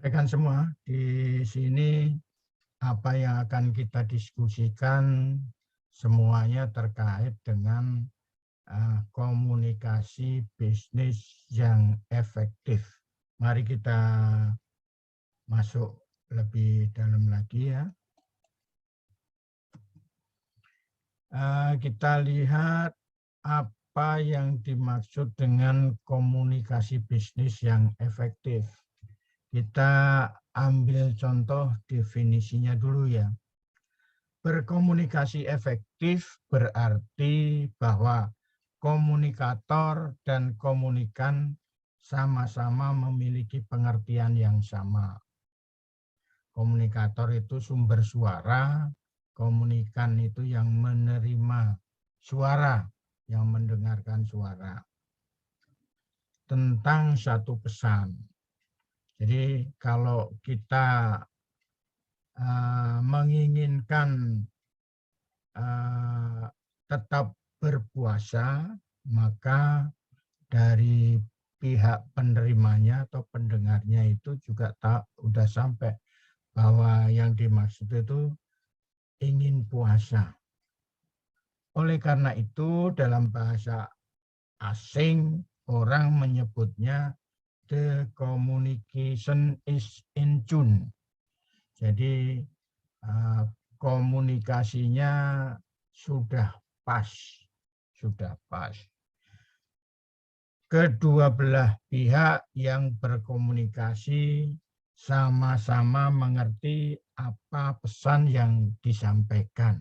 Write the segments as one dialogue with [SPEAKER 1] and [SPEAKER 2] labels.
[SPEAKER 1] Rekan semua, di sini apa yang akan kita diskusikan semuanya terkait dengan komunikasi bisnis yang efektif. Mari kita masuk lebih dalam lagi ya. Kita lihat apa yang dimaksud dengan komunikasi bisnis yang efektif. Kita ambil contoh definisinya dulu ya. Berkomunikasi efektif berarti bahwa komunikator dan komunikan sama-sama memiliki pengertian yang sama. Komunikator itu sumber suara, komunikan itu yang menerima suara, yang mendengarkan suara tentang satu pesan. Jadi kalau kita menginginkan tetap berpuasa, maka dari pihak penerimanya atau pendengarnya itu juga udah sampai bahwa yang dimaksud itu ingin puasa. Oleh karena itu dalam bahasa asing orang menyebutnya the communication is in tune. Jadi komunikasinya sudah pas. Kedua belah pihak yang berkomunikasi sama-sama mengerti apa pesan yang disampaikan.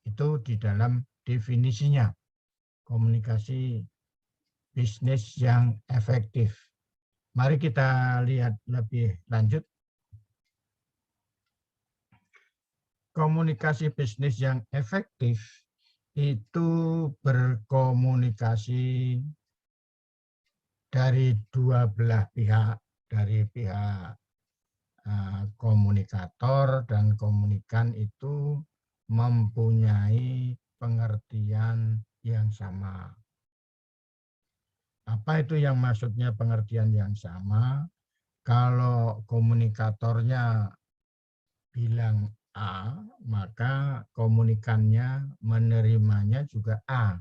[SPEAKER 1] Itu di dalam definisinya, komunikasi bisnis yang efektif. Mari kita lihat lebih lanjut. Komunikasi bisnis yang efektif itu berkomunikasi dari dua belah pihak, dari pihak komunikator dan komunikan itu mempunyai pengertian yang sama. Apa itu yang maksudnya pengertian yang sama? Kalau komunikatornya bilang A, maka komunikannya menerimanya juga A.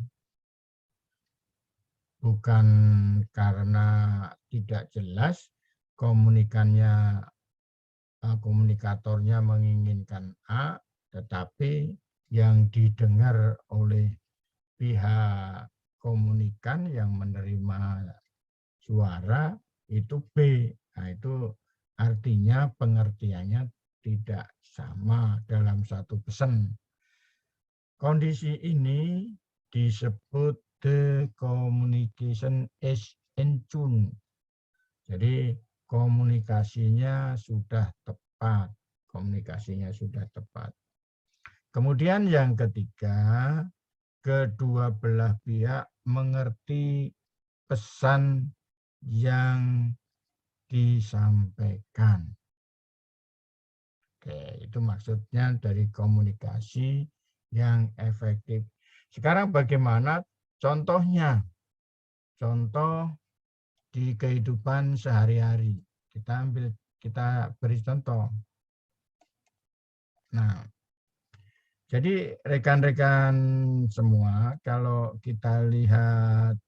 [SPEAKER 1] Bukan karena tidak jelas komunikatornya menginginkan A, tetapi yang didengar oleh pihak komunikan yang menerima suara itu B. Nah, itu artinya pengertiannya tidak sama dalam satu pesan. Kondisi ini disebut the communication is in tune. Jadi komunikasinya sudah tepat. Kemudian yang ketiga, kedua belah pihak mengerti pesan yang disampaikan. Oke, itu maksudnya dari komunikasi yang efektif. Sekarang bagaimana contohnya? Contoh di kehidupan sehari-hari. Kita beri contoh. Nah, jadi rekan-rekan semua, kalau kita lihat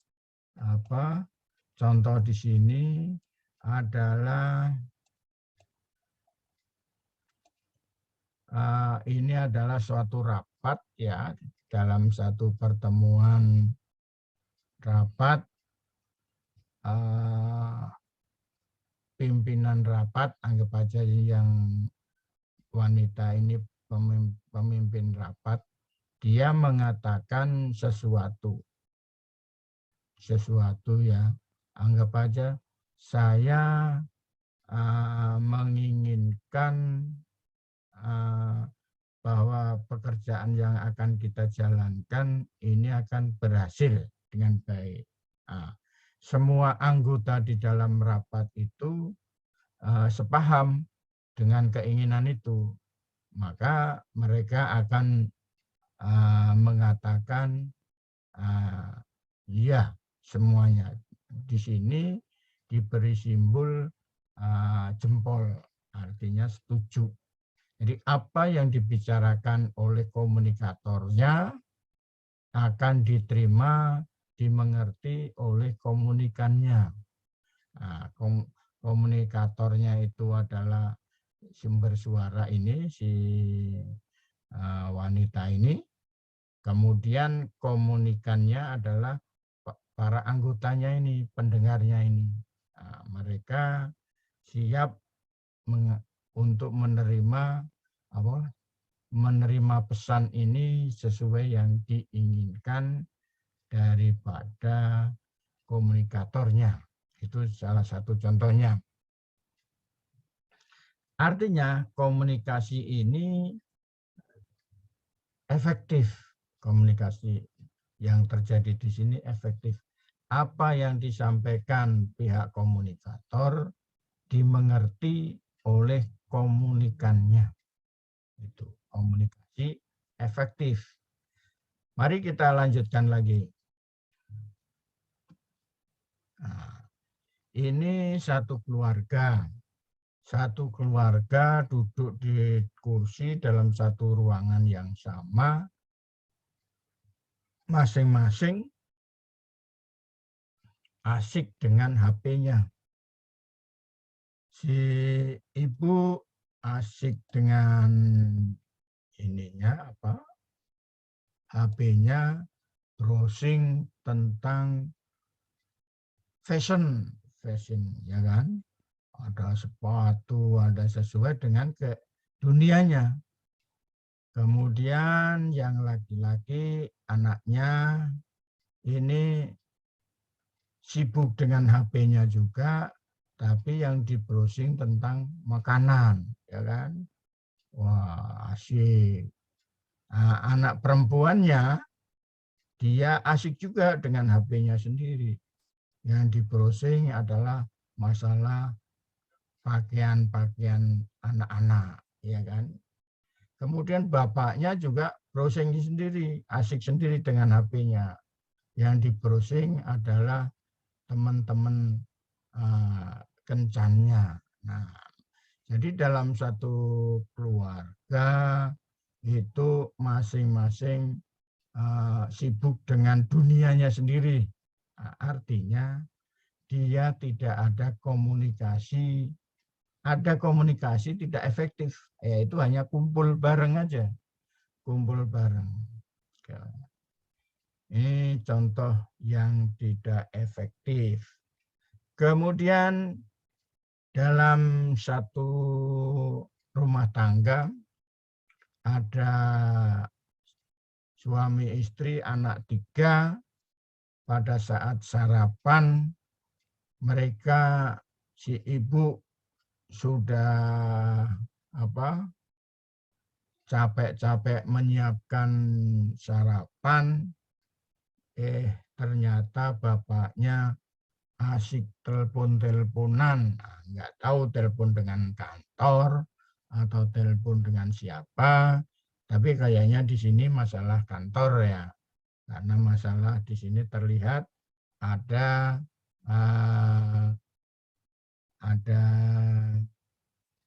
[SPEAKER 1] contoh di sini adalah ini adalah suatu rapat ya, dalam satu pertemuan rapat pimpinan rapat, anggap aja yang wanita ini pemimpin rapat, dia mengatakan sesuatu ya, anggap aja saya menginginkan bahwa pekerjaan yang akan kita jalankan ini akan berhasil dengan baik. Semua anggota di dalam rapat itu sepaham dengan keinginan itu, maka mereka akan mengatakan iya semuanya. Di sini diberi simbol jempol, artinya setuju. Jadi apa yang dibicarakan oleh komunikatornya akan diterima, dimengerti oleh komunikannya. Nah, komunikatornya itu adalah sumber suara ini, si wanita ini. Kemudian komunikannya adalah para anggotanya ini, pendengarnya ini. Nah, mereka siap untuk menerima pesan ini sesuai yang diinginkan daripada komunikatornya. Itu salah satu contohnya. Artinya komunikasi ini efektif. Komunikasi yang terjadi di sini efektif. Apa yang disampaikan pihak komunikator dimengerti oleh komunikannya. Itu komunikasi efektif. Mari kita lanjutkan lagi. Nah, ini satu keluarga. Satu keluarga duduk di kursi dalam satu ruangan yang sama. Masing-masing asik dengan HP-nya. Si ibu asik dengan HP-nya browsing tentang fashion, ya kan? Ada sepatu, ada sesuai dengan dunianya. Kemudian yang laki-laki, anaknya ini sibuk dengan HP-nya juga, tapi yang di browsing tentang makanan, ya kan? Wah, asyik. Nah, anak perempuannya, dia asik juga dengan HP-nya sendiri. Yang di browsing adalah masalah pakaian-pakaian anak-anak, ya kan? Kemudian bapaknya juga browsing sendiri, asik sendiri dengan HP-nya. Yang di browsing adalah teman-teman kencannya. Nah, jadi dalam satu keluarga itu masing-masing sibuk dengan dunianya sendiri. Nah, artinya dia tidak ada komunikasi tidak efektif, yaitu hanya kumpul bareng aja, kumpul bareng. Ini contoh yang tidak efektif. Kemudian dalam satu rumah tangga ada suami istri, anak 3, pada saat sarapan mereka, si ibu sudah capek-capek menyiapkan sarapan, ternyata bapaknya asik telepon-teleponan, nggak tahu telepon dengan kantor atau telepon dengan siapa, tapi kayaknya di sini masalah kantor ya, karena masalah di sini terlihat ada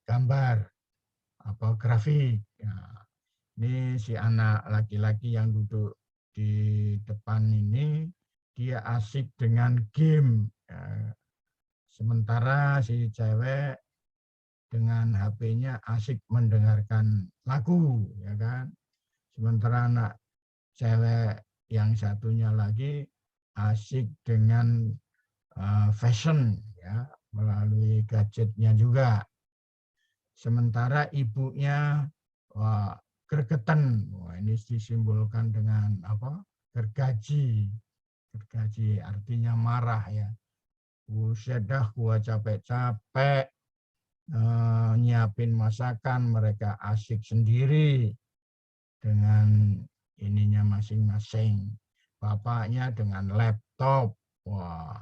[SPEAKER 1] gambar apa grafik. Nah, ini si anak laki-laki yang duduk di depan ini, dia asik dengan game. Ya. Sementara si cewek dengan HP-nya asik mendengarkan lagu, ya kan. Sementara anak cewek yang satunya lagi asik dengan fashion, ya, melalui gadgetnya juga. Sementara ibunya gregetan. Wah, ini disimbolkan dengan gergaji. Gergaji artinya marah ya. Buset dah, gua capek-capek nyiapin masakan, mereka asik sendiri dengan ininya masing-masing. Bapaknya dengan laptop, wah,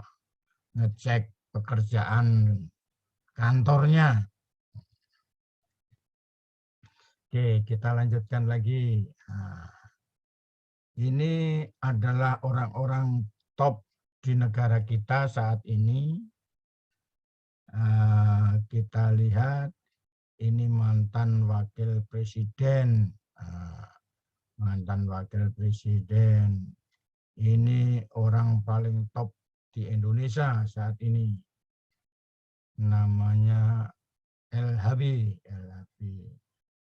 [SPEAKER 1] ngecek pekerjaan kantornya. Oke, kita lanjutkan lagi. Nah, ini adalah orang-orang top di negara kita saat ini. Kita lihat ini mantan wakil presiden. Mantan wakil presiden. Ini orang paling top di Indonesia saat ini. Namanya LHB.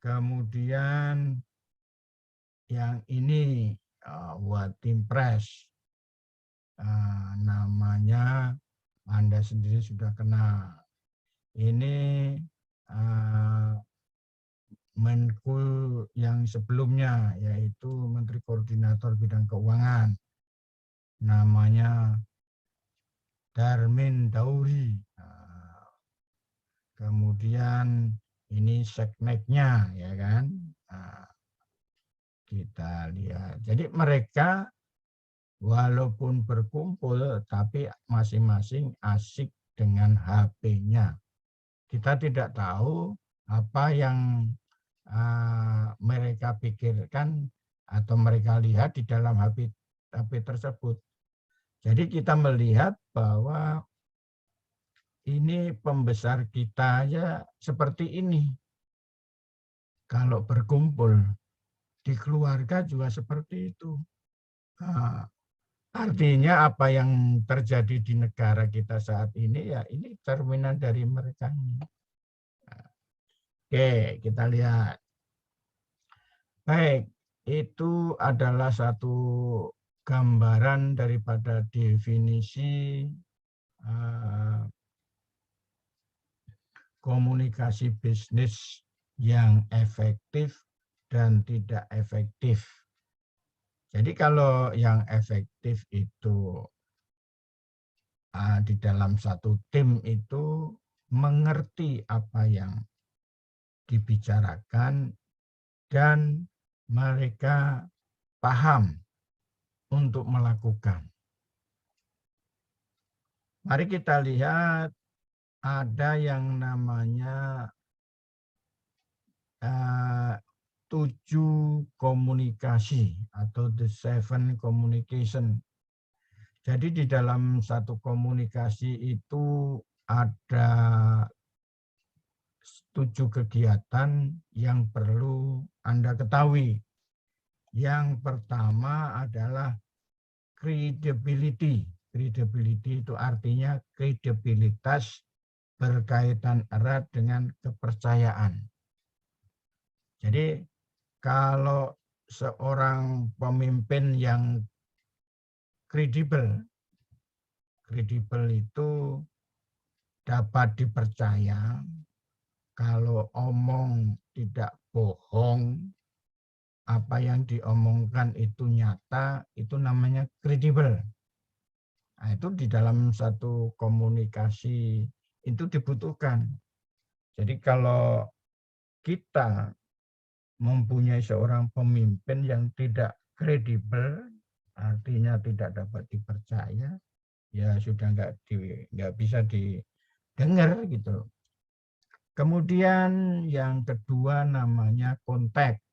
[SPEAKER 1] Kemudian yang ini Watim Pres. Namanya Anda sendiri sudah kenal. Ini Menko yang sebelumnya, yaitu Menteri Koordinator Bidang Keuangan. Namanya Darmin Dauri. Kemudian ini sekneknya, ya kan? Kita lihat. Jadi mereka walaupun berkumpul, tapi masing-masing asik dengan HP-nya. Kita tidak tahu apa yang mereka pikirkan atau mereka lihat di dalam HP tersebut. Jadi kita melihat bahwa ini pembesar kita ya seperti ini. Kalau berkumpul di keluarga juga seperti itu. Artinya apa yang terjadi di negara kita saat ini ya ini cerminan dari mereka ini. Oke, kita lihat. Baik, itu adalah satu gambaran daripada definisi komunikasi bisnis yang efektif dan tidak efektif. Jadi kalau yang efektif itu di dalam satu tim itu mengerti apa yang dibicarakan dan mereka paham untuk melakukan. Mari kita lihat ada yang namanya 7 komunikasi atau the 7 communication. Jadi di dalam satu komunikasi itu ada 7 kegiatan yang perlu Anda ketahui. Yang pertama adalah credibility. Credibility itu artinya kredibilitas berkaitan erat dengan kepercayaan. Jadi kalau seorang pemimpin yang kredibel itu dapat dipercaya, kalau omong tidak bohong, apa yang diomongkan itu nyata, itu namanya kredibel. Nah, itu di dalam satu komunikasi itu dibutuhkan. Jadi kalau kita mempunyai seorang pemimpin yang tidak kredibel, artinya tidak dapat dipercaya, ya sudah nggak bisa didengar gitu. Kemudian yang kedua namanya kontek.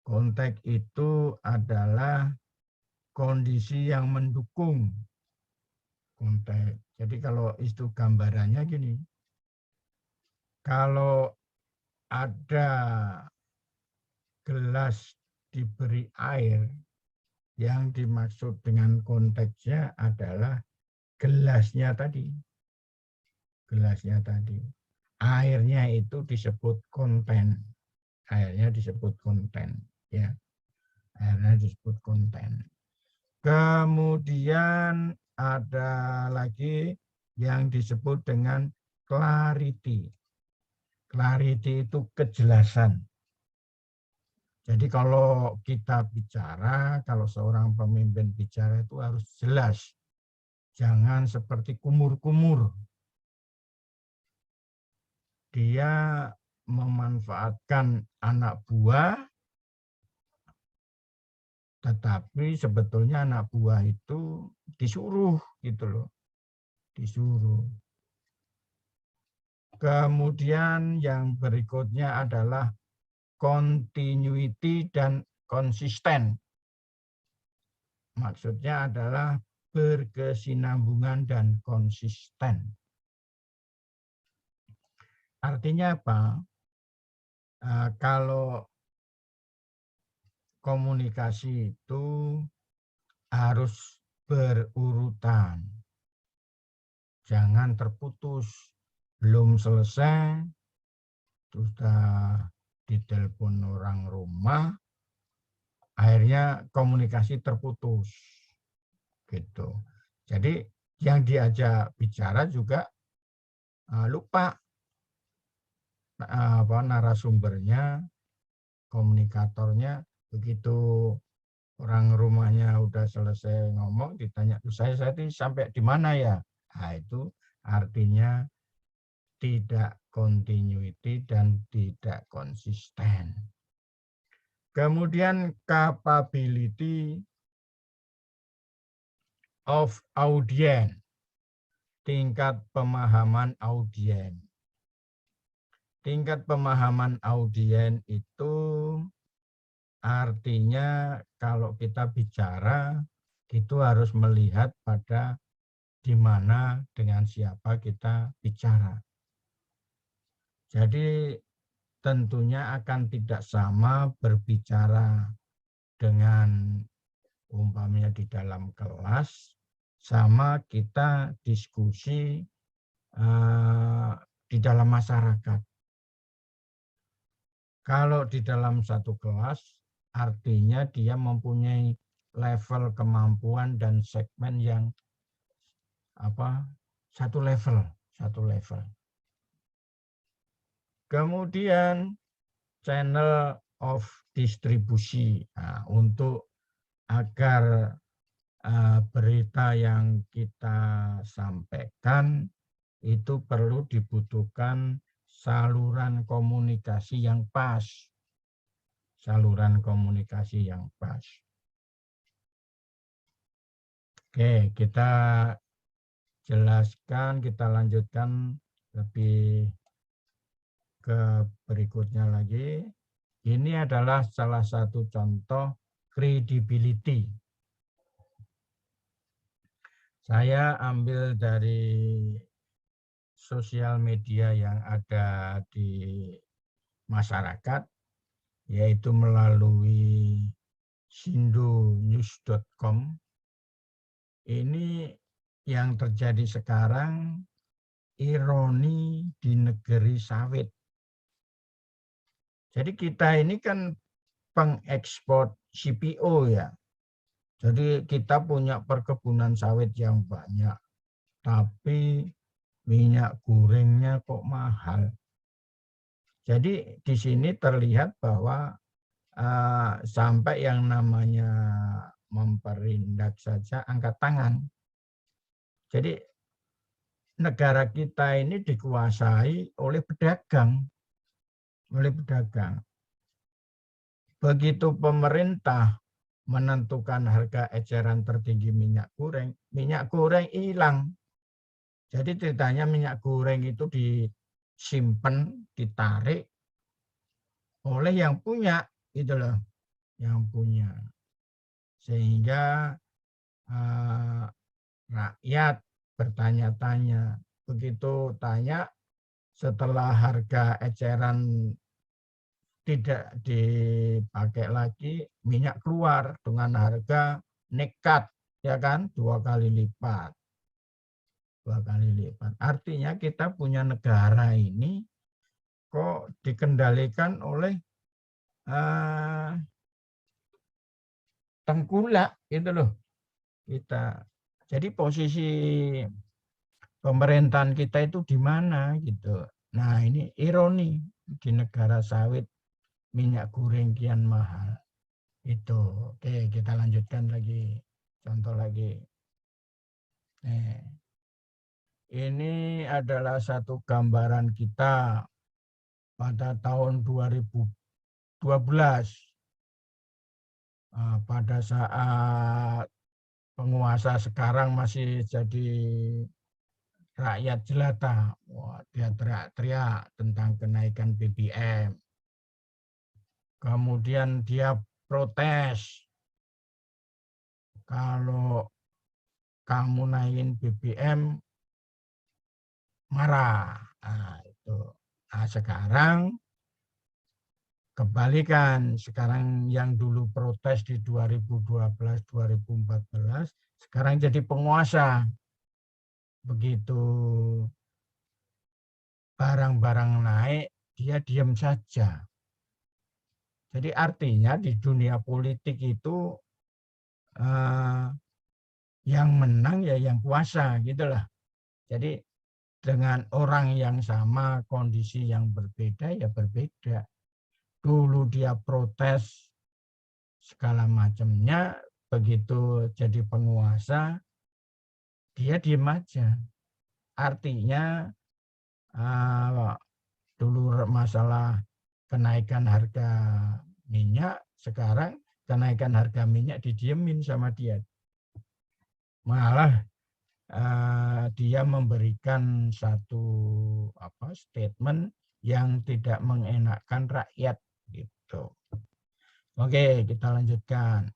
[SPEAKER 1] Kontek itu adalah kondisi yang mendukung kontek. Jadi kalau itu gambarannya gini, kalau ada gelas diberi air, yang dimaksud dengan konteksnya adalah gelasnya tadi. Gelasnya tadi. Airnya itu disebut konten. Airnya disebut konten. Ya. Airnya disebut konten. Kemudian ada lagi yang disebut dengan clarity. Clarity itu kejelasan. Jadi kalau kita bicara, kalau seorang pemimpin bicara itu harus jelas. Jangan seperti kumur-kumur. Dia memanfaatkan anak buah, tetapi sebetulnya anak buah itu disuruh gitu loh. Disuruh. Kemudian yang berikutnya adalah continuity dan konsisten. Maksudnya adalah berkesinambungan dan konsisten. Artinya apa? Kalau komunikasi itu harus berurutan, jangan terputus. Belum selesai, sudah ditelepon orang rumah, akhirnya komunikasi terputus. Gitu. Jadi yang diajak bicara juga lupa narasumbernya, komunikatornya. Begitu orang rumahnya udah selesai ngomong, ditanya, saya tadi sampai di mana ya? Nah, itu artinya tidak continuity dan tidak konsisten. Kemudian capability of audience, tingkat pemahaman audiens. Tingkat pemahaman audiens itu artinya kalau kita bicara, itu harus melihat pada di mana dengan siapa kita bicara. Jadi tentunya akan tidak sama berbicara dengan umpamanya di dalam kelas sama kita diskusi di dalam masyarakat. Kalau di dalam satu kelas artinya dia mempunyai level kemampuan dan segmen yang satu level. Kemudian channel of distribusi. Nah, untuk agar berita yang kita sampaikan itu perlu dibutuhkan saluran komunikasi yang pas. Oke, kita jelaskan, kita lanjutkan lebih ke berikutnya lagi. Ini adalah salah satu contoh credibility. Saya ambil dari sosial media yang ada di masyarakat, yaitu melalui sindonews.com. Ini yang terjadi sekarang, ironi di negeri sawit. Jadi kita ini kan pengekspor CPO ya. Jadi kita punya perkebunan sawit yang banyak, tapi minyak gorengnya kok mahal. Jadi di sini terlihat bahwa sampai yang namanya memperindak saja angkat tangan. Jadi negara kita ini dikuasai oleh pedagang. Begitu pemerintah menentukan harga eceran tertinggi minyak goreng hilang. Jadi ceritanya minyak goreng itu disimpan, ditarik oleh yang punya, gitu loh, yang punya. Sehingga rakyat bertanya-tanya. Begitu tanya, setelah harga eceran tidak dipakai lagi, minyak keluar dengan harga nekat, ya kan, 2 kali lipat. Artinya kita punya negara ini kok dikendalikan oleh tengkulak, gitu loh kita. Jadi posisi pemerintahan kita itu di mana gitu. Nah, ini ironi di negara sawit minyak goreng kian mahal. Itu. Oke, kita lanjutkan lagi. Contoh lagi. Ini adalah satu gambaran kita pada tahun 2012. Pada saat penguasa sekarang masih jadi rakyat jelata. Wah, dia teriak-teriak tentang kenaikan BBM. Kemudian dia protes. Kalau kamu naikin BBM, marah. Nah, itu. Nah, sekarang kebalikan, sekarang yang dulu protes di 2012, 2014, sekarang jadi penguasa. Begitu barang-barang naik, dia diam saja. Jadi artinya di dunia politik itu yang menang ya yang kuasa, gitulah. Jadi dengan orang yang sama, kondisi yang berbeda ya berbeda. Dulu dia protes segala macamnya, begitu jadi penguasa, dia diem aja. Artinya dulu masalah kenaikan harga minyak, sekarang kenaikan harga minyak didiemin sama dia. Malah dia memberikan satu statement yang tidak mengenakkan rakyat gitu. Oke, kita lanjutkan.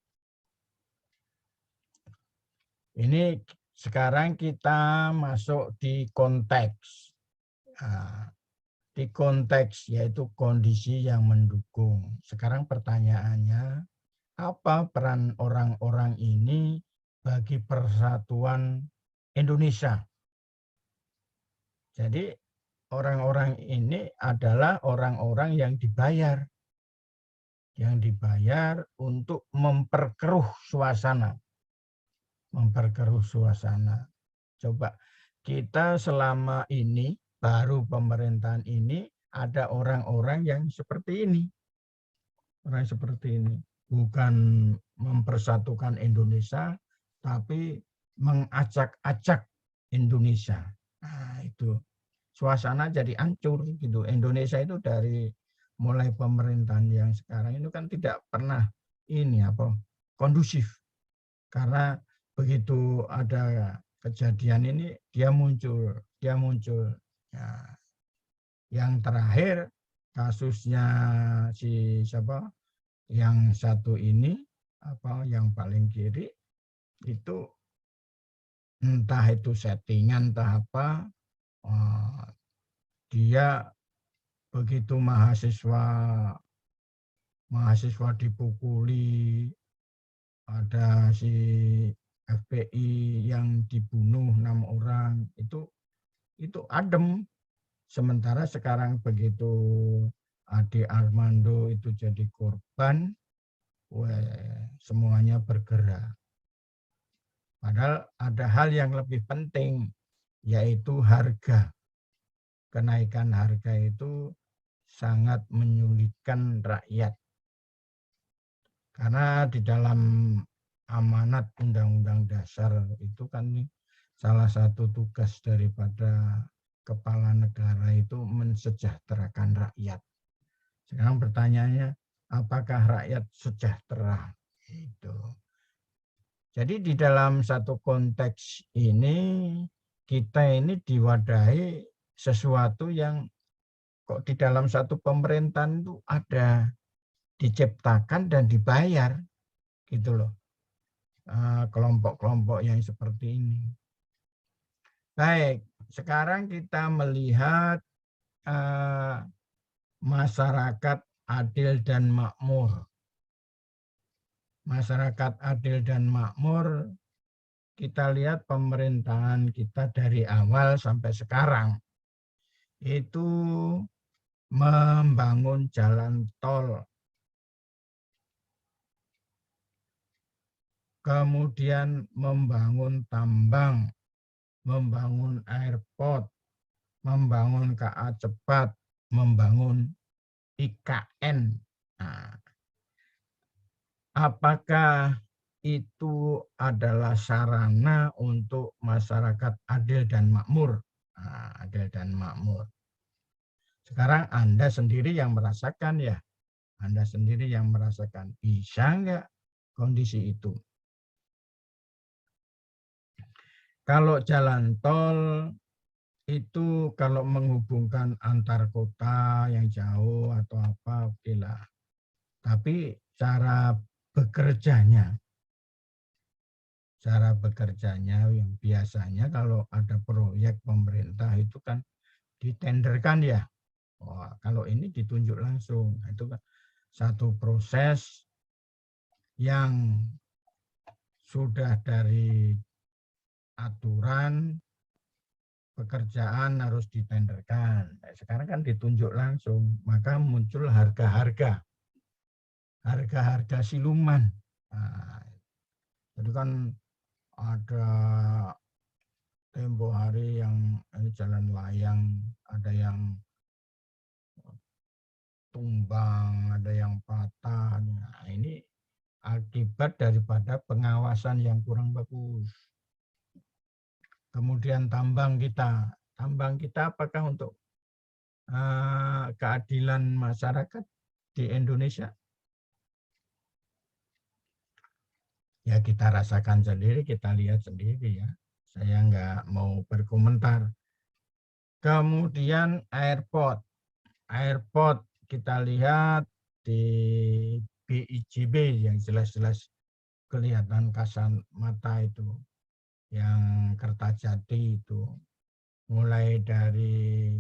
[SPEAKER 1] Ini sekarang kita masuk di konteks. Nah, di konteks yaitu kondisi yang mendukung. Sekarang pertanyaannya, apa peran orang-orang ini bagi persatuan Indonesia? Jadi orang-orang ini adalah orang-orang yang dibayar untuk memperkeruh suasana. Memperkeruh suasana. Coba kita selama ini, baru pemerintahan ini, ada orang-orang yang seperti ini. Orang seperti ini. Bukan mempersatukan Indonesia, tapi mengacak-acak Indonesia. Nah, itu suasana jadi hancur gitu. Indonesia itu dari mulai pemerintahan yang sekarang itu kan tidak pernah kondusif. Karena begitu ada kejadian ini dia muncul. Ya, yang terakhir kasusnya yang satu ini yang paling kiri itu entah itu settingan entah apa, dia begitu mahasiswa dipukuli, ada si FPI yang dibunuh 6 orang, itu adem. Sementara sekarang begitu Ade Armando itu jadi korban, semuanya bergerak. Padahal ada hal yang lebih penting, yaitu harga. Kenaikan harga itu sangat menyulitkan rakyat. Karena di dalam amanat Undang-Undang Dasar itu kan salah satu tugas daripada kepala negara itu mensejahterakan rakyat. Sekarang pertanyaannya, apakah rakyat sejahtera? Itu. Jadi di dalam satu konteks ini, kita ini diwadahi sesuatu yang kok di dalam satu pemerintahan itu ada, diciptakan dan dibayar, gitu loh. Kelompok-kelompok yang seperti ini. Baik, sekarang kita melihat masyarakat adil dan makmur. Masyarakat adil dan makmur, kita lihat pemerintahan kita dari awal sampai sekarang itu membangun jalan tol, kemudian membangun tambang, membangun airport, membangun KA cepat, membangun IKN. Nah, apakah itu adalah sarana untuk masyarakat adil dan makmur? Nah, adil dan makmur. Sekarang Anda sendiri yang merasakan ya. Anda sendiri yang merasakan. Bisa nggak kondisi itu? Kalau jalan tol itu kalau menghubungkan antar kota yang jauh atau apa, oke lah. Tapi cara bekerjanya yang biasanya kalau ada proyek pemerintah itu kan ditenderkan ya. Wah, kalau ini ditunjuk langsung, itu kan satu proses yang sudah dari aturan pekerjaan harus ditenderkan. Sekarang kan ditunjuk langsung, maka muncul harga-harga siluman. Nah, jadi kan ada tempo hari yang jalan layang, ada yang tumbang, ada yang patah. Nah, ini akibat daripada pengawasan yang kurang bagus. Kemudian tambang kita apakah untuk keadilan masyarakat di Indonesia? Ya kita rasakan sendiri, kita lihat sendiri ya. Saya nggak mau berkomentar. Kemudian airport kita lihat di BIJB yang jelas-jelas kelihatan kasat mata itu, yang Kertajati itu, mulai dari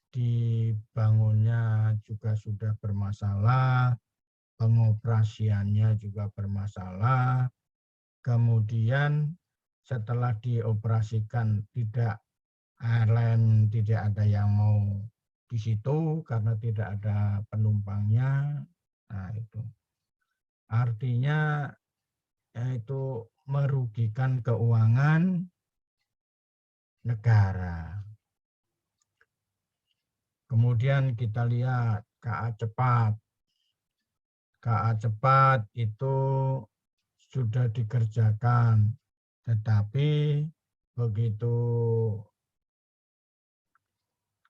[SPEAKER 1] dibangunnya juga sudah bermasalah, pengoperasiannya juga bermasalah, kemudian setelah dioperasikan airline tidak ada yang mau di situ karena tidak ada penumpangnya. Nah, itu artinya itu merugikan keuangan negara. Kemudian kita lihat KA Cepat. KA Cepat itu sudah dikerjakan, tetapi begitu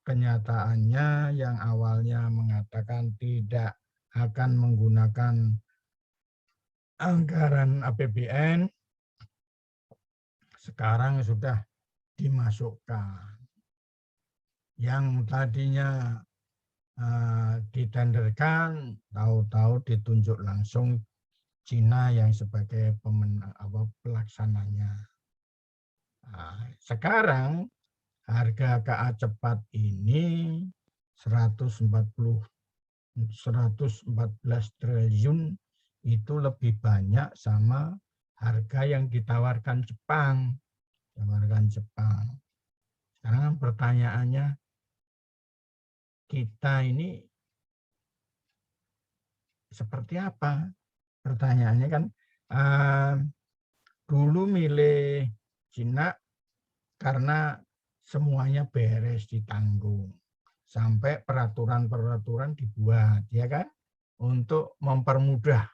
[SPEAKER 1] kenyataannya yang awalnya mengatakan tidak akan menggunakan anggaran APBN, sekarang sudah dimasukkan. Yang tadinya ditenderkan, tahu-tahu ditunjuk langsung Cina yang sebagai pelaksananya. Nah, sekarang harga KA Cepat ini 114 triliun itu lebih banyak sama harga yang ditawarkan Jepang. Sekarang kan pertanyaannya, kita ini seperti apa? Pertanyaannya kan dulu milih Cina karena semuanya beres ditanggung. Sampai peraturan-peraturan dibuat, ya kan? Untuk mempermudah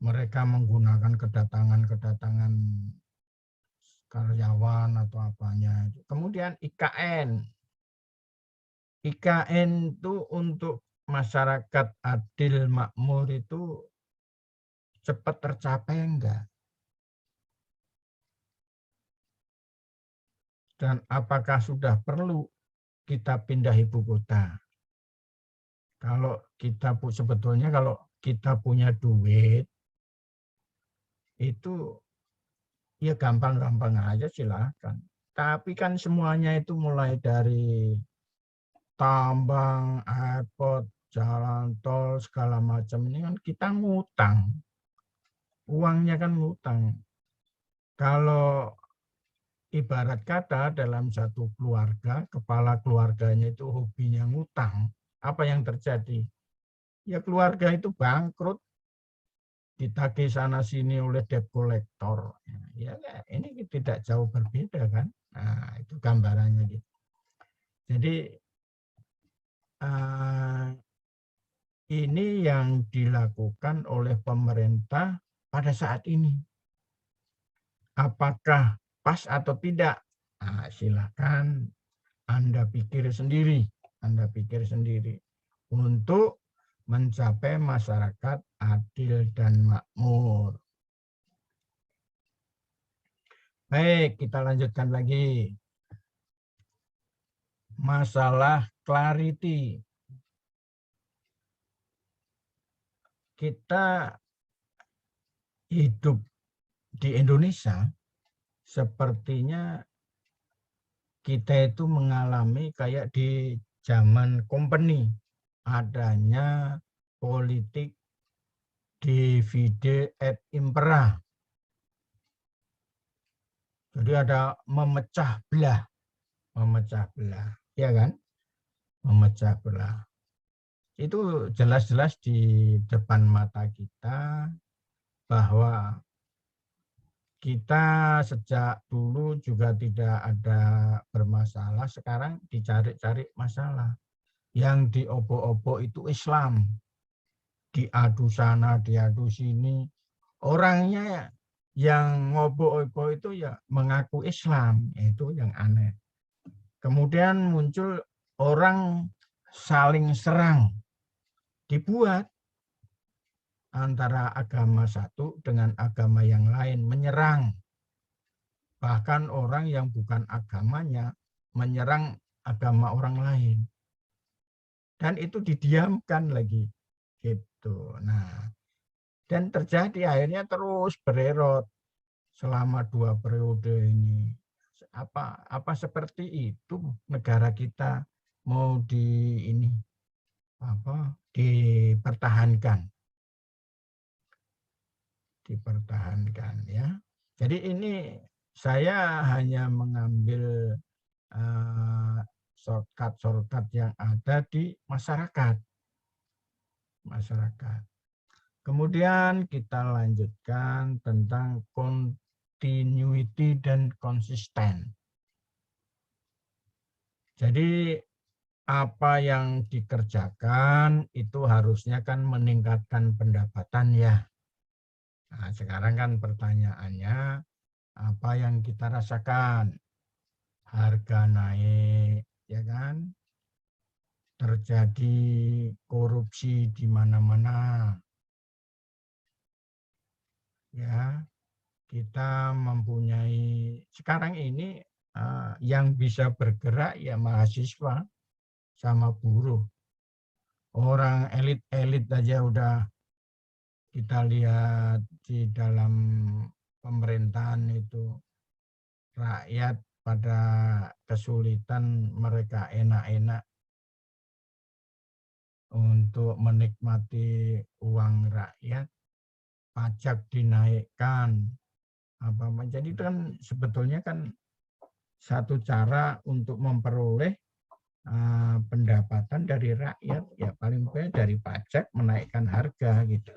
[SPEAKER 1] mereka menggunakan kedatangan karyawan atau apanya. Kemudian IKN itu untuk masyarakat adil makmur itu cepat tercapai enggak? Dan apakah sudah perlu kita pindah ibu kota? Kalau sebetulnya kalau kita punya duit, itu ya gampang-gampang aja silahkan. Tapi kan semuanya itu mulai dari tambang, airport, jalan tol, segala macam ini kan kita ngutang. Uangnya kan ngutang. Kalau ibarat kata dalam satu keluarga, kepala keluarganya itu hobinya ngutang, apa yang terjadi? Ya keluarga itu bangkrut, ditagih sana sini oleh debt collector. Ya ini tidak jauh berbeda kan? Nah, itu gambarannya gitu. Jadi ini yang dilakukan oleh pemerintah pada saat ini. Apakah pas atau tidak? Nah, silakan Anda pikir sendiri. Untuk mencapai masyarakat adil dan makmur. Baik, kita lanjutkan lagi. Masalah clarity. Kita hidup di Indonesia sepertinya kita itu mengalami kayak di zaman company, adanya politik divide et impera. Jadi ada memecah belah, ya kan? Memecah belah. Itu jelas-jelas di depan mata kita bahwa kita sejak dulu juga tidak ada bermasalah, sekarang dicari-cari masalah. Yang diobok-obok itu Islam. Diadu sana, diadu sini. Orangnya yang ngobok-obok itu ya mengaku Islam, itu yang aneh. Kemudian muncul orang saling serang, dibuat antara agama satu dengan agama yang lain, menyerang. Bahkan orang yang bukan agamanya menyerang agama orang lain. Dan itu didiamkan lagi. Gitu. Nah, dan terjadi akhirnya terus bererot selama 2 periode ini. Apa seperti itu negara kita mau dipertahankan ya. Jadi ini saya hanya mengambil shortcut yang ada di masyarakat. Kemudian kita lanjutkan tentang continuity dan konsisten. Jadi apa yang dikerjakan itu harusnya kan meningkatkan pendapatan ya. Nah, sekarang kan pertanyaannya apa yang kita rasakan? Harga naik, ya kan? Terjadi korupsi di mana-mana. Ya, kita mempunyai sekarang ini yang bisa bergerak ya mahasiswa sama buruh. Orang elit-elit aja udah kita lihat di dalam pemerintahan itu rakyat pada kesulitan, mereka enak-enak untuk menikmati uang rakyat, pajak dinaikkan, jadi itu kan sebetulnya kan satu cara untuk memperoleh pendapatan dari rakyat, ya paling banyak dari pajak menaikkan harga gitu.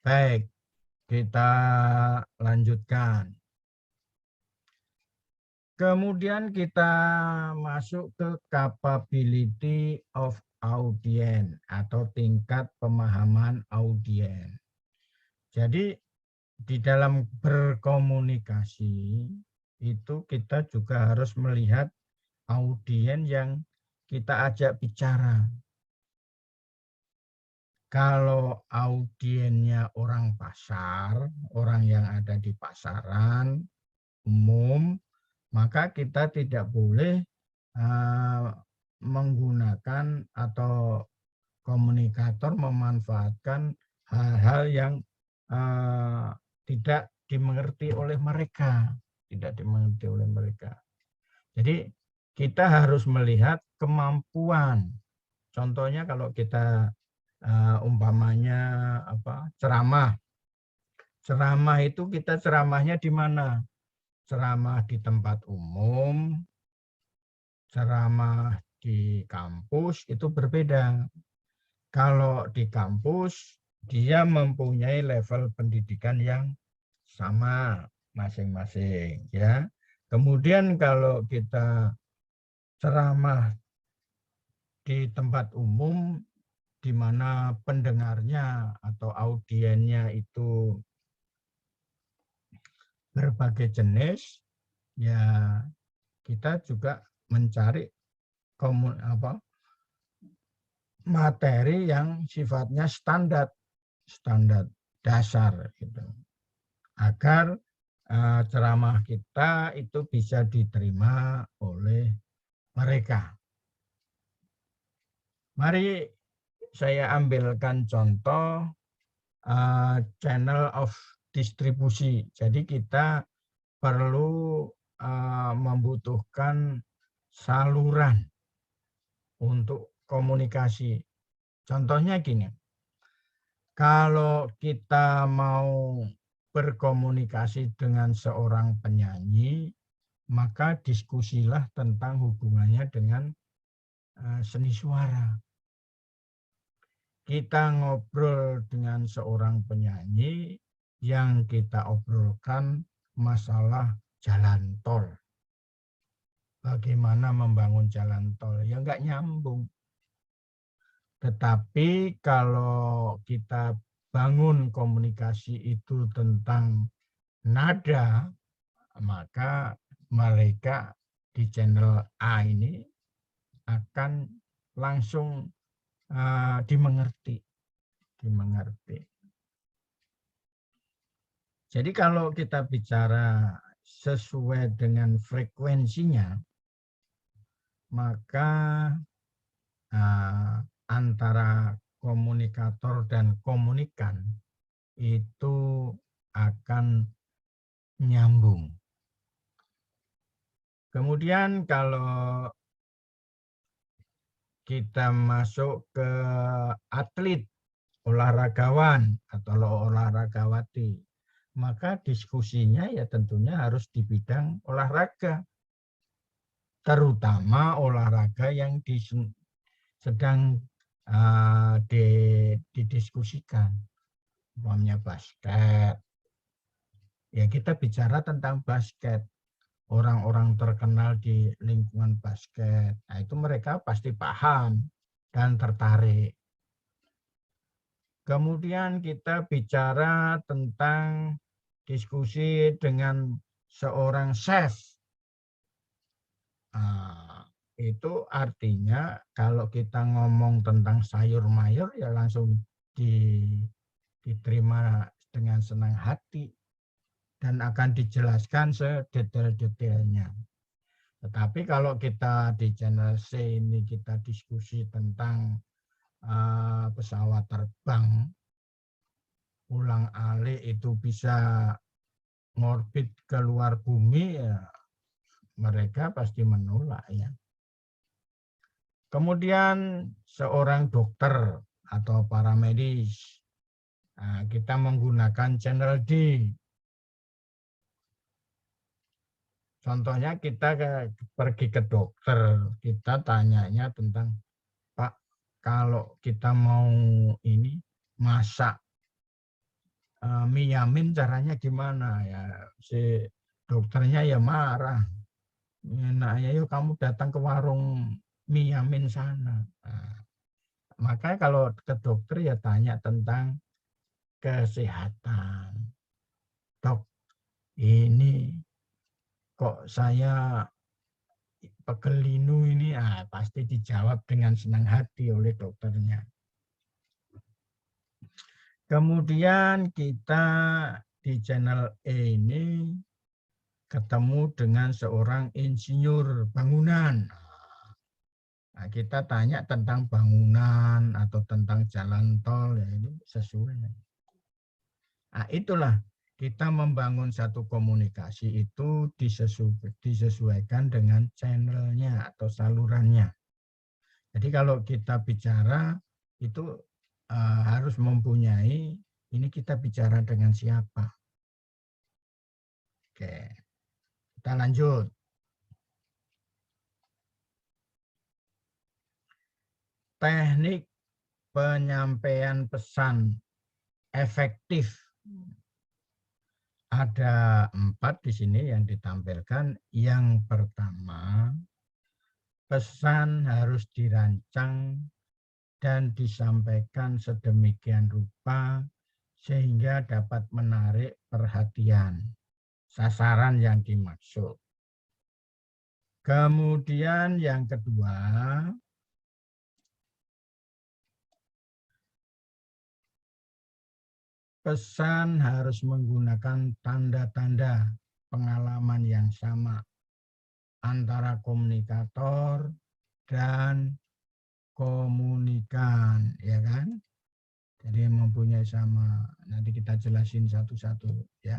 [SPEAKER 1] Baik, kita lanjutkan. Kemudian kita masuk ke capability of audience atau tingkat pemahaman audiens. Jadi di dalam berkomunikasi itu kita juga harus melihat audiens yang kita ajak bicara. Kalau audiensnya orang pasar, orang yang ada di pasaran umum, maka kita tidak boleh menggunakan atau komunikator memanfaatkan hal-hal yang tidak dimengerti oleh mereka. Jadi kita harus melihat kemampuan. Contohnya kalau kita umpamanya ceramah. Ceramah itu kita ceramahnya di mana? Ceramah di tempat umum, ceramah di kampus itu berbeda. Kalau di kampus dia mempunyai level pendidikan yang sama masing-masing ya. Kemudian kalau kita ceramah di tempat umum di mana pendengarnya atau audiensnya itu berbagai jenis, ya kita juga mencari materi yang sifatnya standar dasar gitu, agar ceramah kita itu bisa diterima oleh mereka. Mari saya ambilkan contoh channel of distribusi. Jadi kita perlu membutuhkan saluran untuk komunikasi. Contohnya gini, kalau kita mau berkomunikasi dengan seorang penyanyi, maka diskusilah tentang hubungannya dengan seni suara. Kita ngobrol dengan seorang penyanyi, yang kita obrolkan masalah jalan tol. Bagaimana membangun jalan tol? Ya nggak nyambung. Tetapi kalau kita bangun komunikasi itu tentang nada, maka mereka di channel A ini akan langsung dimengerti. Jadi kalau kita bicara sesuai dengan frekuensinya, maka antara komunikator dan komunikan itu akan nyambung. Kemudian kalau kita masuk ke atlet, olahragawan atau olahragawati, maka diskusinya ya tentunya harus di bidang olahraga, terutama olahraga yang sedang didiskusikan. Umpamanya basket, ya kita bicara tentang basket. Orang-orang terkenal di lingkungan basket, nah itu mereka pasti paham dan tertarik. Kemudian kita bicara tentang diskusi dengan seorang chef. Nah, itu artinya kalau kita ngomong tentang sayur mayur ya langsung diterima dengan senang hati dan akan dijelaskan sedetail-detailnya. Tetapi kalau kita di channel C ini kita diskusi tentang pesawat terbang, ulang-alik itu bisa ngorbit ke luar bumi, ya mereka pasti menolak ya. Kemudian seorang dokter atau paramedis, kita menggunakan channel D. Contohnya kita pergi ke dokter, kita tanyanya tentang, Pak, kalau kita mau ini masak mie yamin caranya gimana ya? Si dokternya ya marah. Enaknya yuk kamu datang ke warung mie yamin sana. Nah, makanya kalau ke dokter ya tanya tentang kesehatan. Dok, ini kok saya pegel linu ini, pasti dijawab dengan senang hati oleh dokternya. Kemudian kita di channel E ini ketemu dengan seorang insinyur bangunan. Nah, kita tanya tentang bangunan atau tentang jalan tol, ya ini sesuai. Nah, itulah kita membangun satu komunikasi itu disesuaikan dengan channelnya atau salurannya. Jadi kalau kita bicara itu harus mempunyai, ini kita bicara dengan siapa. Oke, kita lanjut. Teknik penyampaian pesan efektif. Ada 4 di sini yang ditampilkan. Yang pertama, pesan harus dirancang dan disampaikan sedemikian rupa sehingga dapat menarik perhatian sasaran yang dimaksud. Kemudian yang kedua, pesan harus menggunakan tanda-tanda pengalaman yang sama antara komunikator dan komunikan, ya kan? Jadi mempunyai sama. Nanti kita jelasin satu-satu, ya.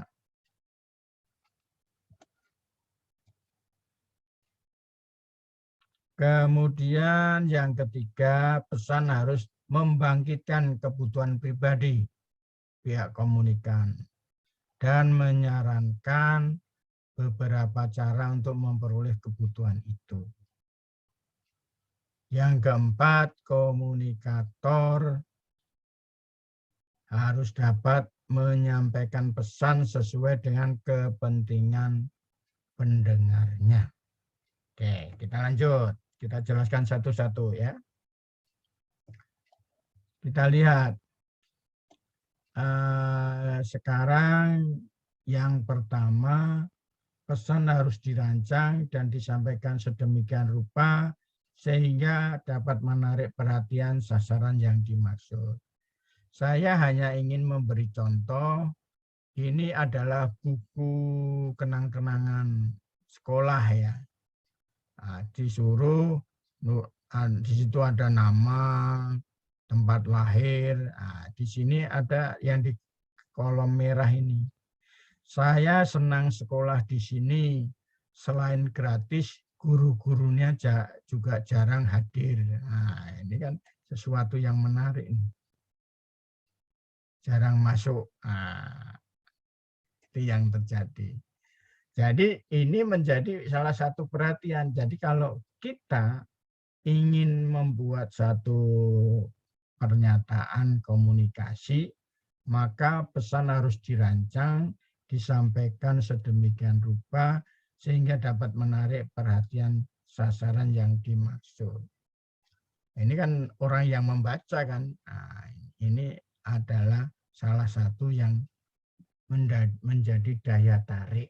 [SPEAKER 1] Kemudian yang ketiga, pesan harus membangkitkan kebutuhan pribadi pihak komunikan dan menyarankan beberapa cara untuk memperoleh kebutuhan itu. Yang keempat, komunikator harus dapat menyampaikan pesan sesuai dengan kepentingan pendengarnya. Oke, kita lanjut. Kita jelaskan satu-satu ya. Kita lihat. Sekarang yang pertama, pesan harus dirancang dan disampaikan sedemikian rupa sehingga dapat menarik perhatian sasaran yang dimaksud. Saya hanya ingin memberi contoh, ini adalah buku kenang-kenangan sekolah ya. Nah, disuruh, di situ ada nama, tempat lahir. Nah, di sini ada yang di kolom merah ini. Saya senang sekolah di sini. Selain gratis, guru-gurunya juga jarang hadir. Nah, ini kan sesuatu yang menarik. Jarang masuk. Nah, itu yang terjadi. Jadi ini menjadi salah satu perhatian. Jadi kalau kita ingin membuat satu pernyataan komunikasi, maka pesan harus dirancang, disampaikan sedemikian rupa sehingga dapat menarik perhatian sasaran yang dimaksud. Ini kan orang yang membaca kan, nah, ini adalah salah satu yang menjadi daya tarik.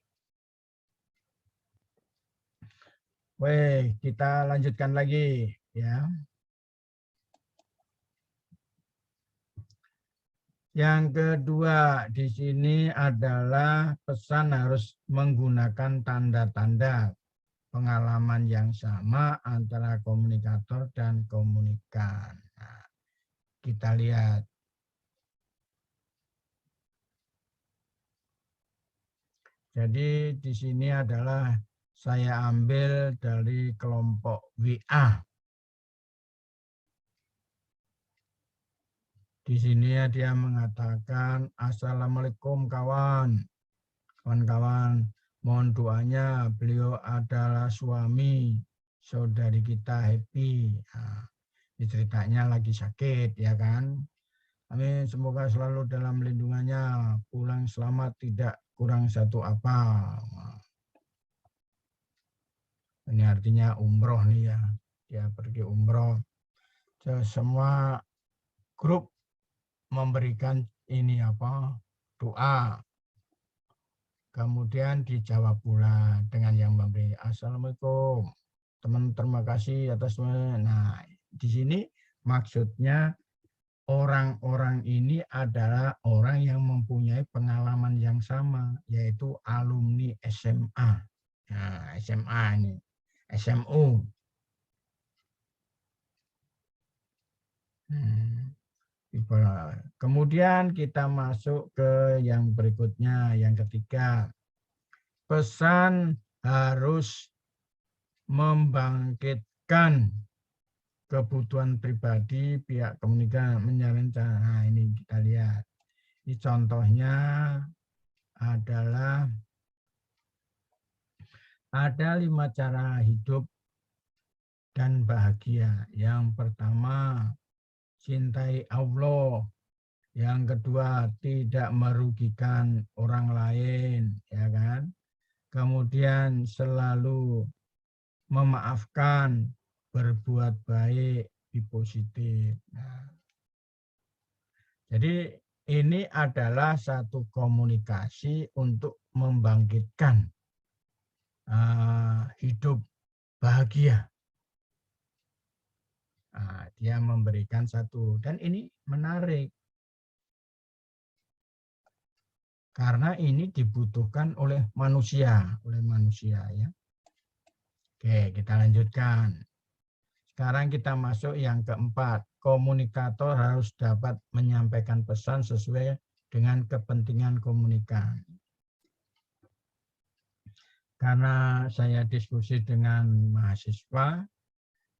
[SPEAKER 1] Weh, kita lanjutkan lagi ya. Yang kedua di sini adalah pesan harus menggunakan tanda-tanda pengalaman yang sama antara komunikator dan komunikan. Nah, kita lihat. Jadi di sini adalah saya ambil dari kelompok WA. Di sini dia mengatakan, Assalamualaikum kawan. Kawan-kawan, mohon doanya, beliau adalah suami saudari kita Happy. Nah, ceritanya lagi sakit ya kan. Amin, semoga selalu dalam lindungannya, pulang selamat, tidak kurang satu apa. Ini artinya umroh nih ya, dia pergi umroh. Semua grup memberikan ini apa, doa. Kemudian dijawab pula dengan yang memberi Assalamualaikum. Teman terima kasih atas. Nah, di sini maksudnya orang-orang ini adalah orang yang mempunyai pengalaman yang sama, yaitu alumni SMA. Nah, SMA ini, SMU. Kemudian kita masuk ke yang berikutnya, yang ketiga. Pesan harus membangkitkan kebutuhan pribadi pihak komunikan menyarankan. Nah, ini kita lihat. Ini contohnya adalah ada 5 cara hidup dan bahagia. Yang pertama, cintai Allah. Yang kedua, tidak merugikan orang lain, ya kan? Kemudian selalu memaafkan, berbuat baik, be positif. Nah, jadi ini adalah satu komunikasi untuk membangkitkan hidup bahagia. Nah, dia memberikan satu, dan ini menarik. Karena ini dibutuhkan oleh manusia ya. Oke, kita lanjutkan. Sekarang kita masuk yang keempat. Komunikator harus dapat menyampaikan pesan sesuai dengan kepentingan komunikan. Karena saya diskusi dengan mahasiswa,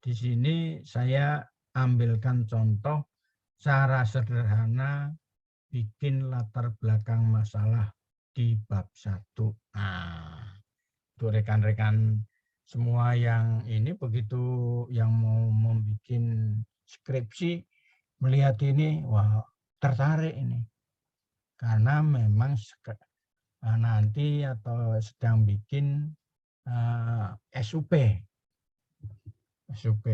[SPEAKER 1] di sini saya ambilkan contoh cara sederhana bikin latar belakang masalah di bab 1. Nah, untuk rekan-rekan semua yang ini begitu yang mau membuat skripsi melihat ini, wah tertarik ini. Karena memang nanti atau sedang bikin SUP. SUP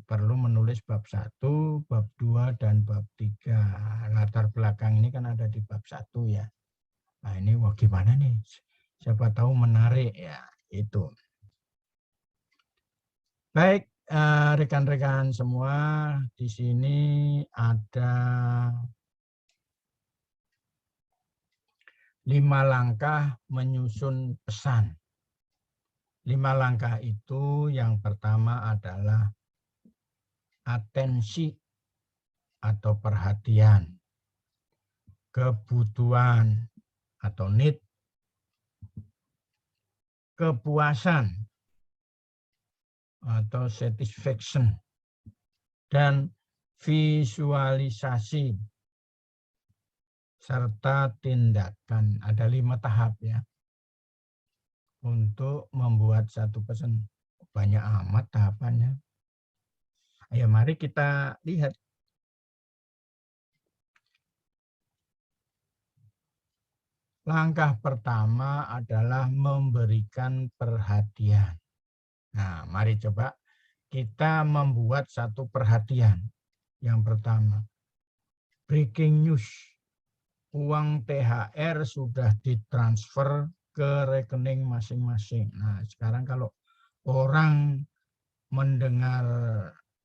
[SPEAKER 1] perlu menulis bab 1, bab 2, dan bab 3. Latar belakang ini kan ada di bab 1 ya. Nah ini wah gimana nih? Siapa tahu menarik ya itu. Baik rekan-rekan semua, di sini ada 5 langkah menyusun pesan. 5 langkah itu yang pertama adalah atensi atau perhatian, kebutuhan atau need, kepuasan atau satisfaction, dan visualisasi serta tindakan. Ada 5 tahap ya untuk membuat satu pesan. Banyak amat tahapannya. Ya mari kita lihat. Langkah pertama adalah memberikan perhatian. Nah, mari coba kita membuat satu perhatian. Yang pertama, breaking news. Uang THR sudah ditransfer ke rekening masing-masing. Nah, sekarang kalau orang mendengar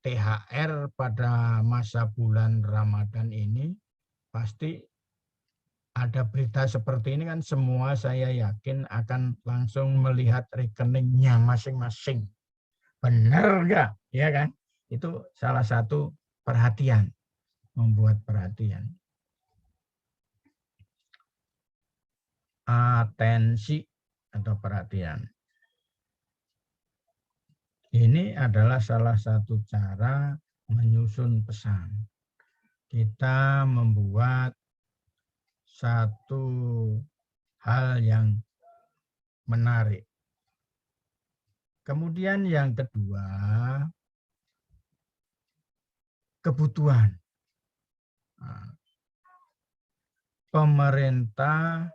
[SPEAKER 1] THR pada masa bulan Ramadan ini, pasti ada berita seperti ini kan semua saya yakin akan langsung melihat rekeningnya masing-masing. Benar enggak? Ya kan? Itu salah satu perhatian, membuat perhatian. Atensi atau perhatian. Ini adalah salah satu cara menyusun pesan. Kita membuat satu hal yang menarik. Kemudian yang kedua, kebutuhan. Pemerintah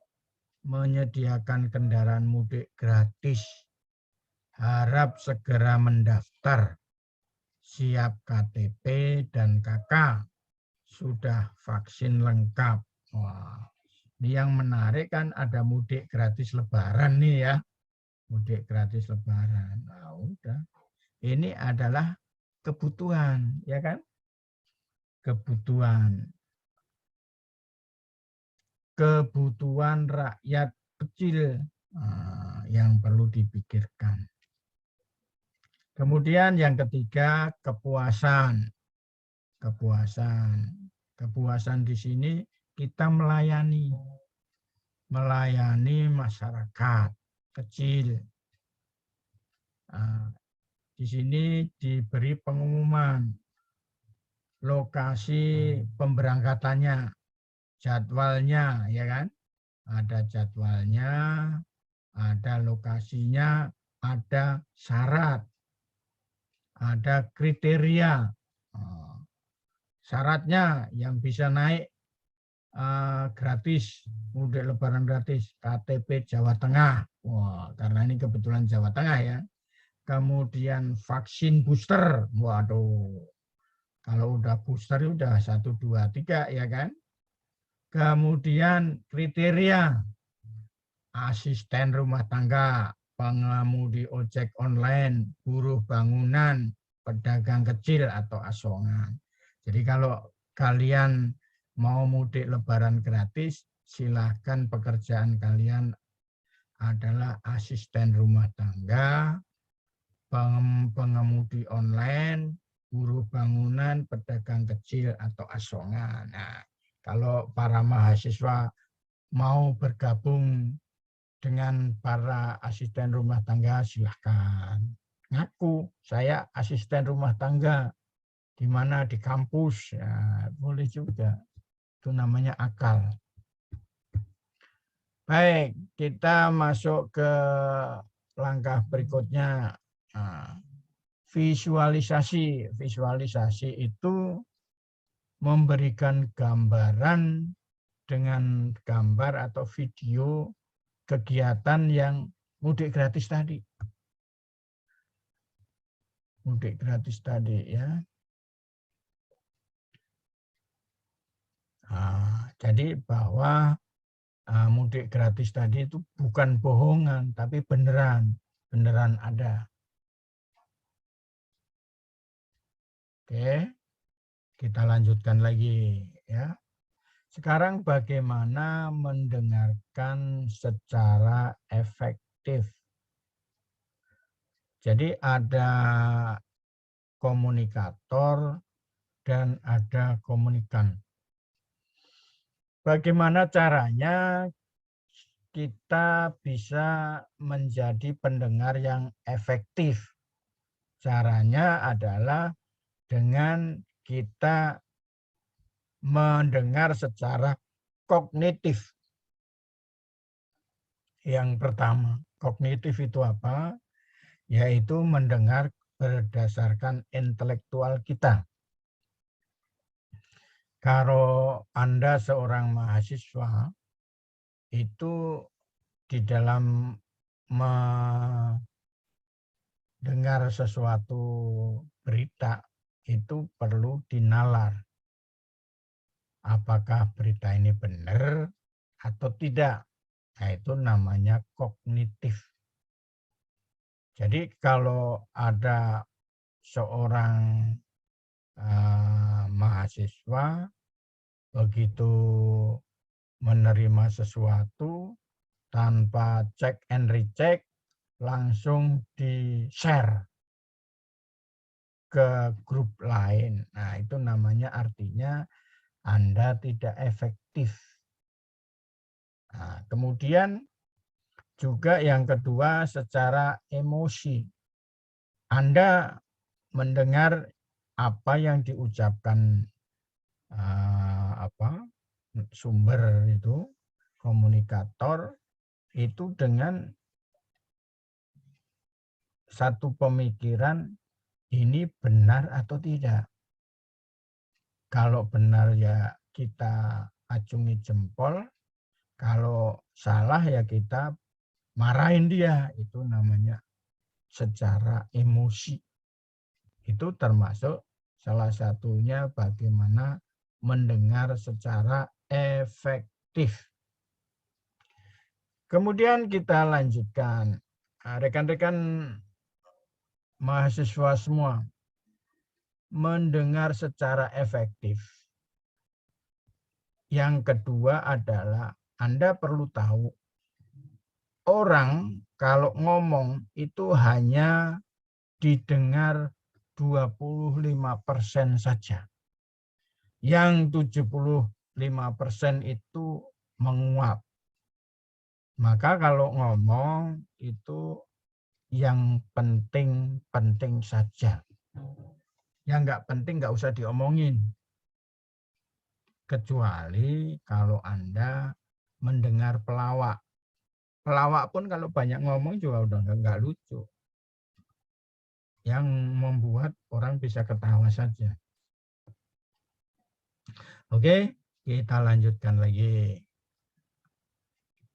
[SPEAKER 1] menyediakan kendaraan mudik gratis. Harap segera mendaftar. Siap KTP dan KK. Sudah vaksin lengkap. Wah, ini yang menarik kan ada mudik gratis Lebaran nih ya. Mudik gratis Lebaran. Nah, udah. Ini adalah kebutuhan, ya kan? Kebutuhan. Kebutuhan rakyat kecil yang perlu dipikirkan. Kemudian yang ketiga, kepuasan. Kepuasan. Kepuasan di sini kita melayani masyarakat kecil. Di sini diberi pengumuman lokasi pemberangkatannya, jadwalnya, ya kan? Ada jadwalnya, ada lokasinya, ada syarat, ada kriteria. Syaratnya yang bisa naik gratis, mudik Lebaran gratis, KTP Jawa Tengah. Wah, karena ini kebetulan Jawa Tengah ya. Kemudian vaksin booster. Waduh, kalau udah booster udah 1, 2, 3 ya kan. Kemudian kriteria asisten rumah tangga, pengemudi ojek online, buruh bangunan, pedagang kecil atau asongan. Jadi kalau kalian mau mudik Lebaran gratis, silahkan pekerjaan kalian adalah asisten rumah tangga, pengemudi online, buruh bangunan, pedagang kecil, atau asongan. Nah, kalau para mahasiswa mau bergabung dengan para asisten rumah tangga, silahkan. Ngaku, saya asisten rumah tangga, di mana di kampus, ya, boleh juga. Itu namanya akal. Baik, kita masuk ke langkah berikutnya. Nah, visualisasi. Visualisasi itu memberikan gambaran dengan gambar atau video kegiatan yang mudik gratis tadi. Mudik gratis tadi ya. Nah, jadi bahwa mudik gratis tadi itu bukan bohongan, tapi beneran ada. Oke, kita lanjutkan lagi ya. Sekarang bagaimana mendengarkan secara efektif. Jadi ada komunikator dan ada komunikan. Bagaimana caranya kita bisa menjadi pendengar yang efektif? Caranya adalah dengan kita mendengar secara kognitif. Yang pertama, kognitif itu apa? Yaitu mendengar berdasarkan intelektual kita. Kalau Anda seorang mahasiswa, itu di dalam mendengar sesuatu berita, itu perlu dinalar. Apakah berita ini benar atau tidak? Nah, itu namanya kognitif. Jadi kalau ada seorang mahasiswa begitu menerima sesuatu tanpa cek and recheck, langsung di-share ke grup lain. Nah, itu namanya artinya Anda tidak efektif. Nah, kemudian juga yang kedua secara emosi. Anda mendengar apa yang diucapkan sumber itu, komunikator, itu dengan satu pemikiran, ini benar atau tidak. Kalau benar ya kita acungi jempol, kalau salah ya kita marahin dia. Itu namanya secara emosi. Itu termasuk salah satunya bagaimana mendengar secara efektif. Kemudian kita lanjutkan. Rekan-rekan mahasiswa semua, mendengar secara efektif. Yang kedua adalah Anda perlu tahu, orang kalau ngomong itu hanya didengar 25% saja. Yang 75% itu menguap. Maka kalau ngomong itu yang penting-penting saja. Yang nggak penting nggak usah diomongin. Kecuali kalau Anda mendengar pelawak. Pelawak pun kalau banyak ngomong juga udah nggak lucu. Yang membuat orang bisa ketawa saja. Oke, kita lanjutkan lagi.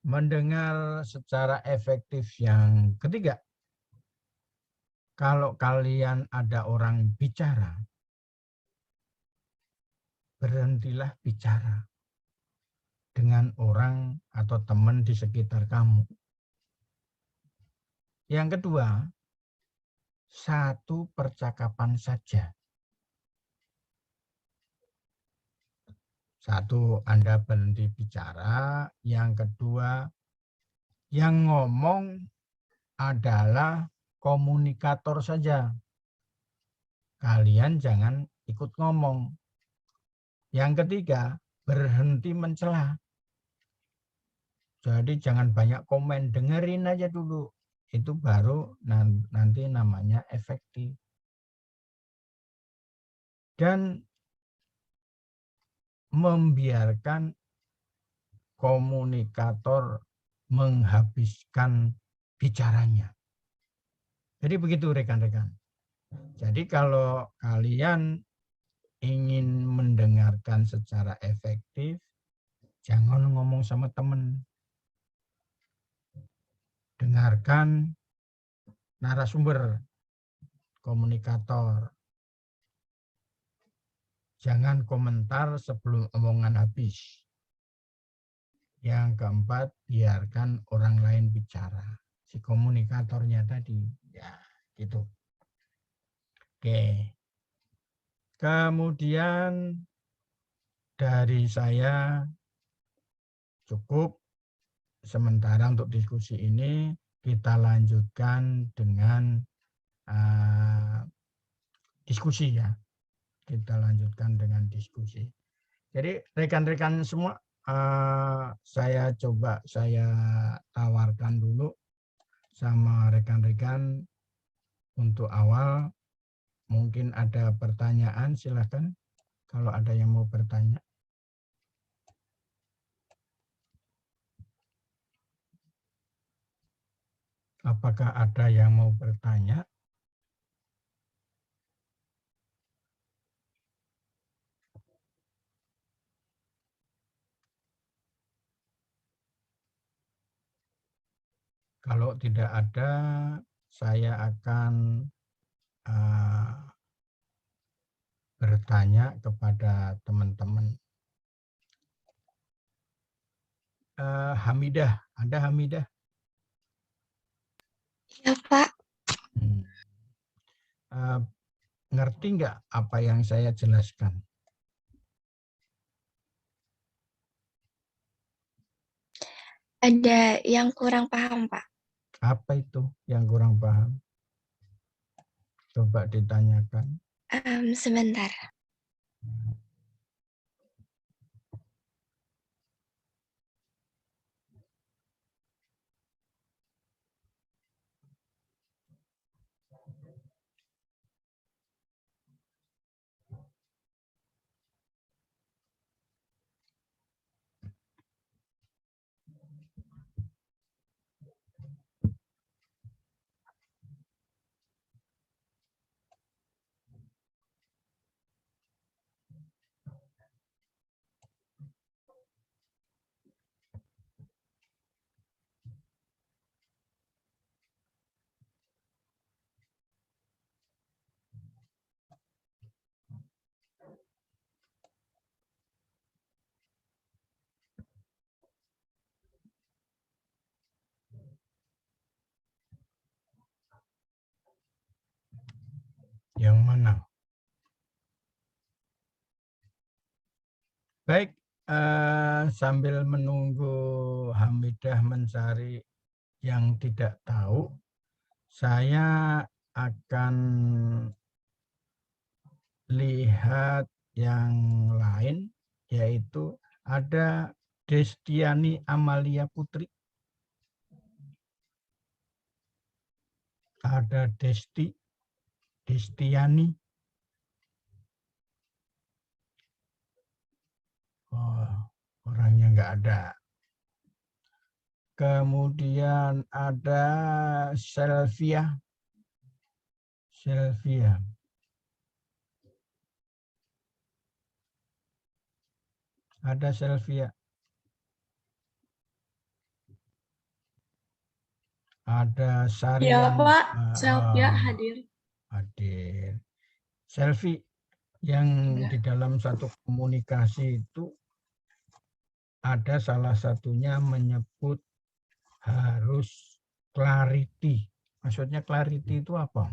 [SPEAKER 1] Mendengar secara efektif yang ketiga. Kalau kalian ada orang bicara, berhentilah bicara dengan orang atau teman di sekitar kamu. Yang kedua, satu percakapan saja. Satu, Anda berhenti bicara. Yang kedua, yang ngomong adalah komunikator saja. kalian jangan ikut ngomong. Yang ketiga, berhenti mencela. Jadi jangan banyak komen, dengerin aja dulu. Itu baru nanti namanya efektif. Dan membiarkan komunikator menghabiskan bicaranya. Jadi begitu rekan-rekan. Jadi kalau kalian ingin mendengarkan secara efektif, jangan ngomong sama teman. Dengarkan narasumber, komunikator. Jangan komentar sebelum omongan habis. Yang keempat, biarkan orang lain bicara. Si komunikatornya tadi. Ya, gitu. Oke. Kemudian dari saya cukup sementara untuk diskusi ini. Kita lanjutkan dengan diskusi ya. Kita lanjutkan dengan diskusi. Jadi rekan-rekan semua, saya tawarkan dulu sama rekan-rekan untuk awal. Mungkin ada pertanyaan, silakan kalau ada yang mau bertanya. Apakah ada yang mau bertanya? Kalau tidak ada, saya akan bertanya kepada teman-teman. Hamidah, ada Hamidah?
[SPEAKER 2] Ya, Pak.
[SPEAKER 1] Ngerti nggak apa yang saya jelaskan?
[SPEAKER 2] Ada yang kurang paham, Pak.
[SPEAKER 1] Apa itu yang kurang paham? Coba ditanyakan.
[SPEAKER 2] Sebentar.
[SPEAKER 1] Yang mana? Baik, sambil menunggu Hamidah mencari yang tidak tahu, saya akan lihat yang lain, yaitu ada Destiani Amalia Putri. Ada Destiani. Oh, orangnya nggak ada. Kemudian ada Selvia. Ada Selvia. Ada Sarian.
[SPEAKER 2] Ya, Pak. Selvia hadir.
[SPEAKER 1] Hadir. Selfie yang di dalam satu komunikasi itu ada salah satunya menyebut harus clarity. Maksudnya clarity itu apa?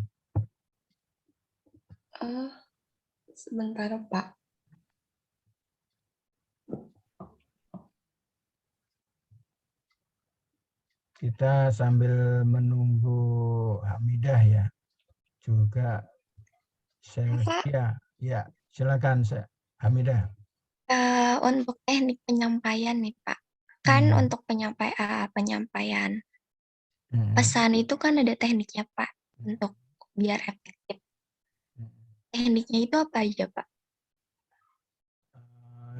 [SPEAKER 2] Sebentar, Pak.
[SPEAKER 1] Kita sambil menunggu Hamidah ya. Juga Selvia. Ya, silakan Hamidah.
[SPEAKER 2] Untuk teknik penyampaian nih Pak. Kan untuk penyampaian pesan itu kan ada tekniknya Pak untuk biar efektif. Tekniknya itu apa aja Pak?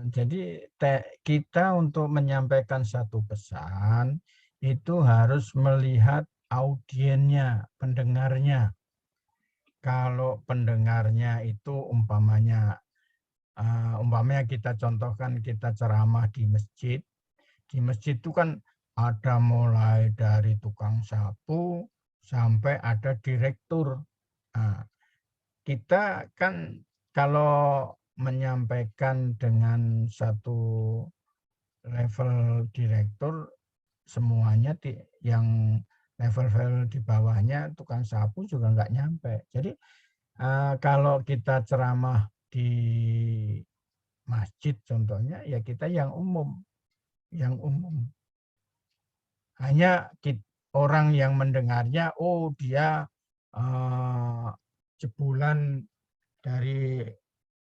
[SPEAKER 1] Jadi kita untuk menyampaikan satu pesan itu harus melihat audiennya, pendengarnya. Kalau pendengarnya itu umpamanya kita contohkan kita ceramah di masjid itu kan ada mulai dari tukang sapu sampai ada direktur. Nah, kita kan kalau menyampaikan dengan satu level direktur, semuanya yang level-level di bawahnya tukang sapu juga nggak nyampe. Jadi kalau kita ceramah di masjid contohnya, ya kita yang umum. Hanya orang yang mendengarnya, oh dia jebolan dari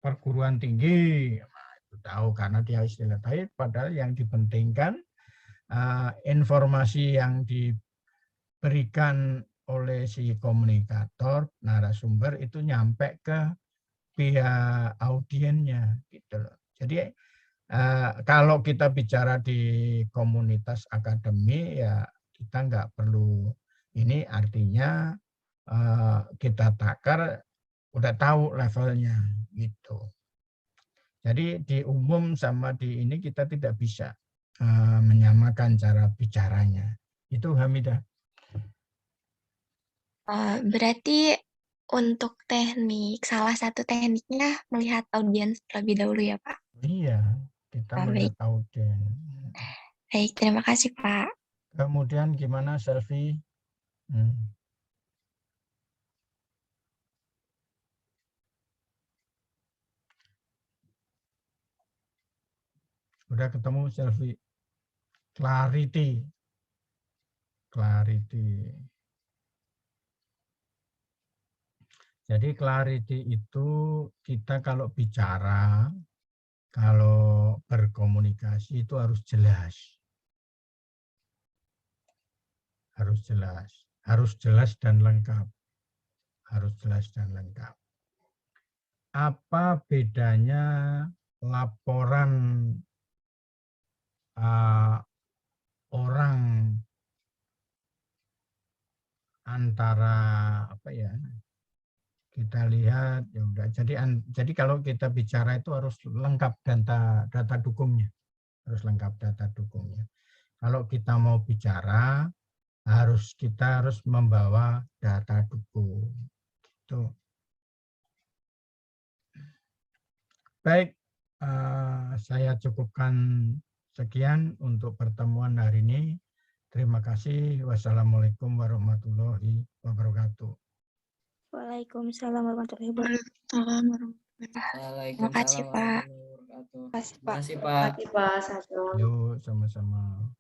[SPEAKER 1] perguruan tinggi, nah, itu tahu karena dia istilah baik. Padahal yang dipentingkan informasi yang diberikan oleh si komunikator, narasumber itu nyampe ke pihak audiennya gitu loh. Jadi kalau kita bicara di komunitas akademi ya kita nggak perlu ini, artinya kita takar udah tahu levelnya gitu. Jadi di umum sama di ini kita tidak bisa menyamakan cara bicaranya. Itu Hamidah.
[SPEAKER 2] Berarti untuk salah satu tekniknya melihat audiens terlebih dahulu ya Pak?
[SPEAKER 1] Iya, kita melihat
[SPEAKER 2] Baik,
[SPEAKER 1] audien.
[SPEAKER 2] baik, terima kasih Pak.
[SPEAKER 1] Kemudian gimana Selfie? Udah ketemu Selfie? Clarity. Jadi clarity itu kita kalau bicara, kalau berkomunikasi itu harus jelas. Harus jelas dan lengkap. Apa bedanya laporan orang antara kita lihat ya udah. Jadi kalau kita bicara itu harus lengkap data dukungnya. Kalau kita mau bicara kita harus membawa data dukung. Gitu. Baik, saya cukupkan sekian untuk pertemuan hari ini. Terima kasih. Wassalamualaikum warahmatullahi wabarakatuh.
[SPEAKER 2] Waalaikumsalam warahmatullahi wabarakatuh. Terima kasih Pak.
[SPEAKER 3] Terima kasih Pak.
[SPEAKER 1] Yuk, sama-sama.